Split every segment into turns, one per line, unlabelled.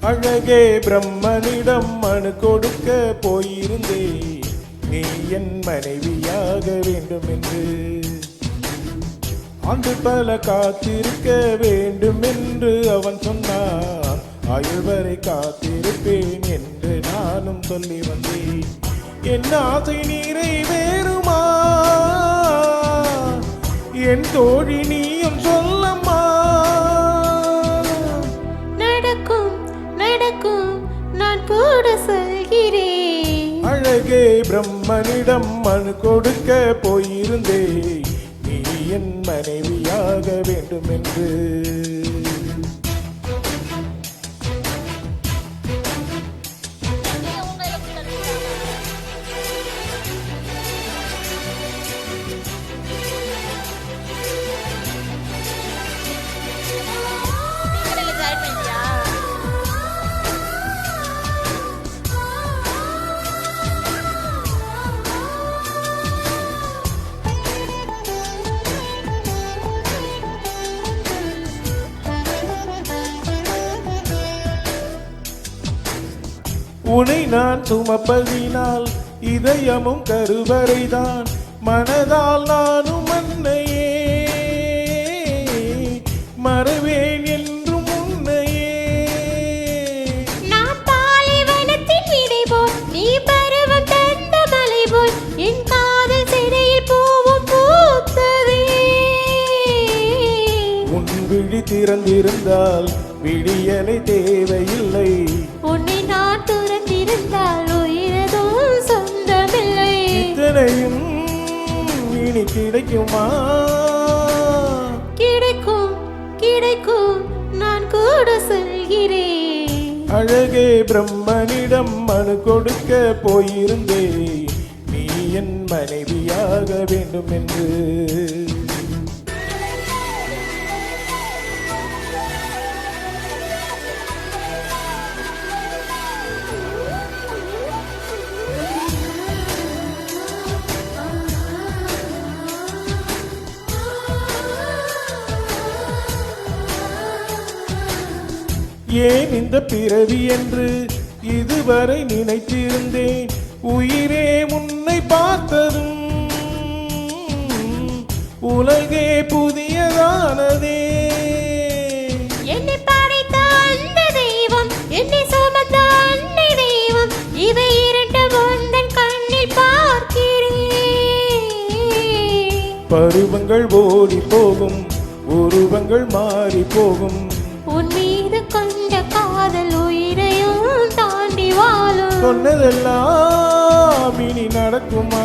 அழகே பிரம்மனிடம் மனு கொடுக்க போயிருந்தே, நீ என் மனைவியாக வேண்டும் என்று. ஆண்டு பல காத்திருக்க வேண்டும் என்று அவன் சொன்னான். ஆயுள் வரை காத்திருப்பேன் என்று நானும் சொல்லி வந்தேன். என் ஆசை நிறைவேறுமா என் தோழி, நீயும் சொல்லம்மா.
நடக்கும் நடக்கும், நான் கூட சொல்கிறேன்.
அழகே பிரம்மனிடம் மனு கொடுக்க போயிருந்தே, நீ என் மனைவியாக வேண்டும் என்று. உனை நான் சுமப்பதினால் இதயமும் கருவறைதான். மனதால் நானும் அன்னையே மறவேன் என்றும் உன்னையே.
நான் பாலைவனத்தின் விதை போல், நீ பருவம் தந்த மலை போல், என் காதல் சிறையில் பூவும் பூத்ததே.
உன் விழி திறந்திருந்தால் விடியலை தேவையில்லை.
உன்னை நான் துறந்திருந்தால் உயிரதும் சொந்தமில்லை.
இத்தனையும் இனி கிடைக்குமா?
கிடைக்கும் கிடைக்கும், நான் கூட சொல்கிறேன்.
அழகே பிரம்மனிடம் மனு கொடுக்க போயிருந்தே, நீ என் மனைவியாக வேண்டும் என்று. ஏன் இந்த பிறவி என்று இதுவரை நினைத்திருந்தேன். உயிரே உன்னை பார்த்ததும் உலகே புதியதானதே.
என்னை படைத்த அந்த தெய்வம், என்னை சுமந்த அன்னை தெய்வம், இவை இரண்டும் உந்தன் கண்ணில் பார்க்கிறேன்.
பருவங்கள் ஓடி போகும், உருவங்கள் மாறி போகும்.
உன் மீது கொண்ட காதல் உயிரையும் தாண்டி வாழும்.
சொன்னதெல்லாம் இனி நடக்குமா?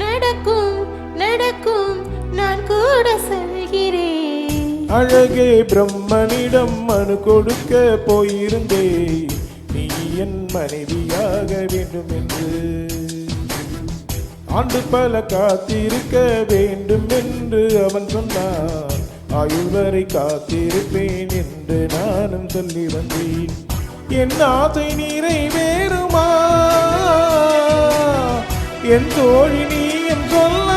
நடக்கும் நடக்கும், நான் கூட சொல்கிறேன்.
அழகே பிரம்மனிடம் மனு கொடுக்க போயிருந்தே, நீ என் மனைவியாக வேண்டும் என்று. ஆண்டு பல காத்திருக்க வேண்டும் என்று அவன் சொன்னான். ஆயுள் வரை காத்திருப்பேன் என்று நானும் சொல்லி வந்தேன். என் ஆசை நிறைவேறுமா என் தோழி, நீயும் சொல்ல